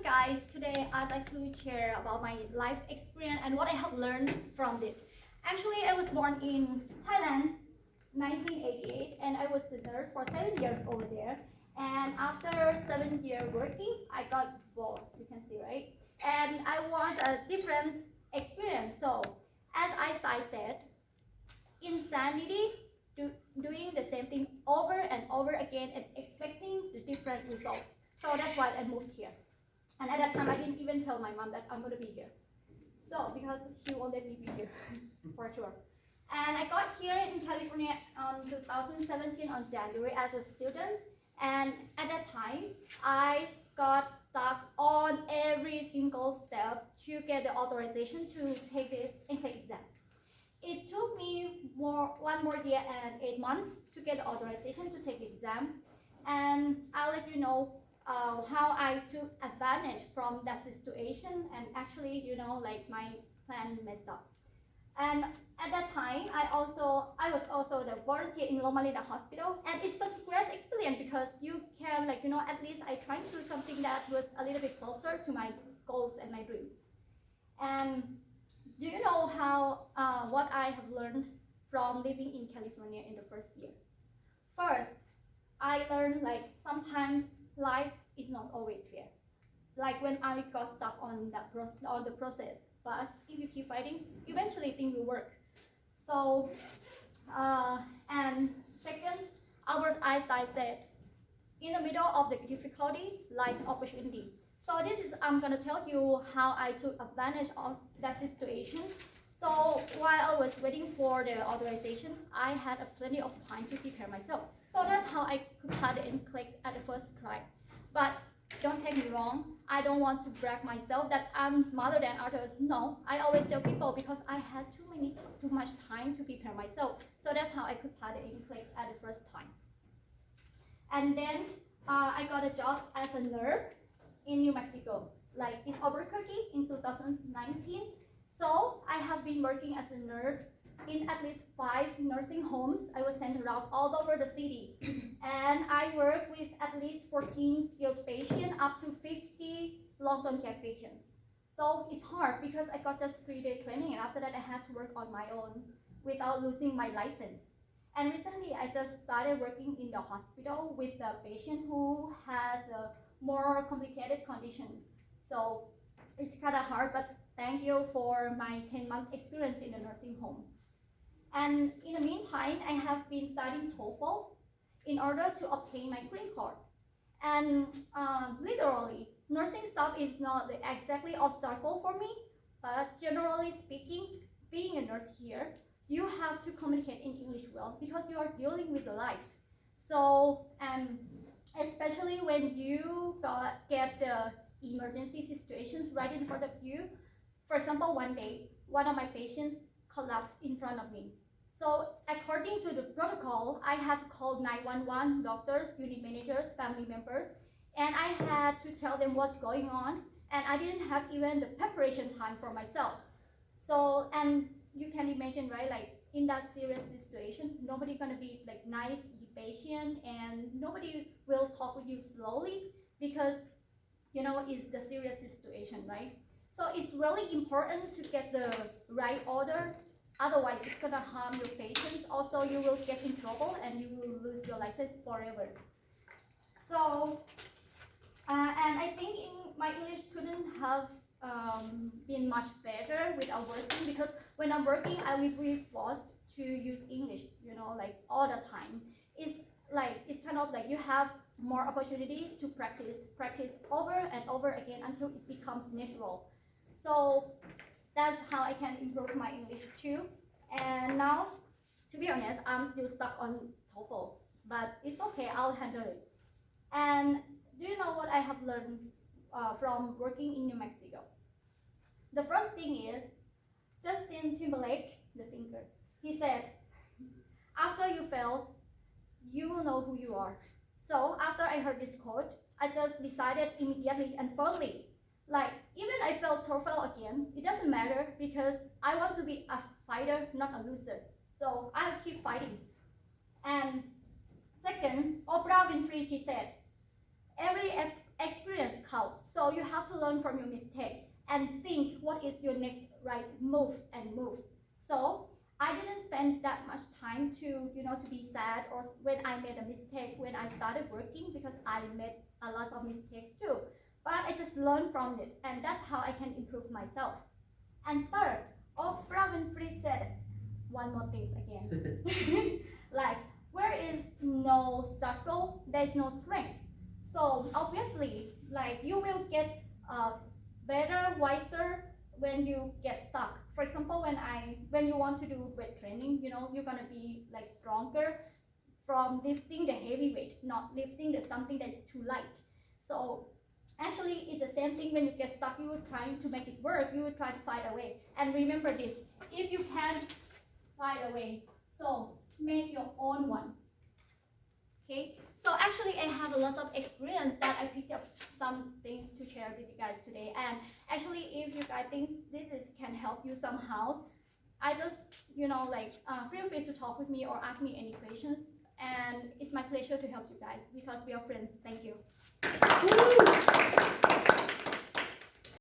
guys, today I'd like to share about my life experience and what I have learned from it. Actually, I was born in Thailand 1988 and I was the nurse for 7 years over there. And after 7 years working, I got bored, you can see, right? And I want a different experience. So as Einstein said, insanity, doing the same thing over and over again and expecting the different results. So that's why I moved here. And at that time, I didn't even tell my mom that I'm going to be here. So, because she won't let me be here, for sure. And I got here in California on 2017 on January as a student. And at that time, I got stuck on every single step to get the authorization to take the NCLEX exam. It took me one more year and 8 months to get the authorization to take the exam. And I'll let you know how I took advantage from that situation, and actually, like my plan messed up. And at that time, I was also the volunteer in Loma Linda Hospital, and it's such a great experience because you can, at least I tried to do something that was a little bit closer to my goals and my dreams. And do you know how what I have learned from living in California in the first year? First, I learned sometimes life is not always fair. Like when I got stuck on the process, but if you keep fighting, eventually things will work. So, and second, Albert Einstein said, in the middle of the difficulty lies opportunity. So I'm gonna tell you how I took advantage of that situation. So while I was waiting for the authorization, I had plenty of time to prepare myself. So that's how I could pass the NCLEX at the first try. But don't take me wrong, I don't want to brag myself that I'm smarter than others. No, I always tell people because I had too much time to prepare myself. So that's how I could pass the NCLEX at the first time. And then I got a job as a nurse in New Mexico, like in Albuquerque in 2019. So I have been working as a nurse in at least 5 nursing homes. I was sent around all over the city. And I work with at least 14 skilled patients up to 50 long-term care patients. So it's hard because I got just 3-day training, and after that I had to work on my own without losing my license. And recently I just started working in the hospital with a patient who has more complicated conditions. So it's kind of hard, but thank you for my 10-month experience in the nursing home. And in the meantime, I have been studying TOEFL in order to obtain my green card. And literally, nursing stuff is not exactly obstacle for me, but generally speaking, being a nurse here, you have to communicate in English well because you are dealing with the life. So, especially when you get the emergency situations right in front of you. For example, one day, one of my patients collapsed in front of me. So according to the protocol, I had to call 911, doctors, unit managers, family members, and I had to tell them what's going on, and I didn't have even the preparation time for myself. So, and you can imagine, right, like in that serious situation, nobody gonna be nice, be patient, and nobody will talk with you slowly because, it's the serious situation, right? So it's really important to get the right order. Otherwise, it's gonna harm your patients. Also, you will get in trouble and you will lose your license forever. So, and I think my English couldn't have been much better without working because when I'm working, I will be forced to use English, all the time. It's kind of like you have more opportunities to practice over and over again until it becomes natural. So that's how I can improve my English too. And now, to be honest, I'm still stuck on TOEFL, but it's okay, I'll handle it. And do you know what I have learned from working in New Mexico? The first thing is, Justin Timberlake, the singer, he said, after you failed, you will know who you are. So after I heard this quote, I just decided immediately and firmly, even I failed TOEFL again, it doesn't matter because I want to be a fighter, not a loser. So I'll keep fighting. And second, Oprah Winfrey, she said, every experience counts. So you have to learn from your mistakes and think what is your next right move and move. So I didn't spend that much time to be sad or when I made a mistake when I started working, because I made a lot of mistakes too. But I just learned from it, and that's how I can improve myself. And third, Oprah Winfrey said one more thing again. Like, where is no struggle, there's no strength. So obviously, like, you will get better, wiser when you get stuck. For example, when you want to do weight training, you're gonna be like stronger from lifting the heavy weight, not lifting something that's too light. So actually, it's the same thing. When you get stuck, you will try to make it work. You will try to find a way. And remember this: if you can't find a way, so make your own one. Okay. So actually, I have a lot of experience that I picked up some things to share with you guys today. And actually, if you guys think can help you somehow, I just feel free to talk with me or ask me any questions. And it's my pleasure to help you guys because we are friends. Thank you.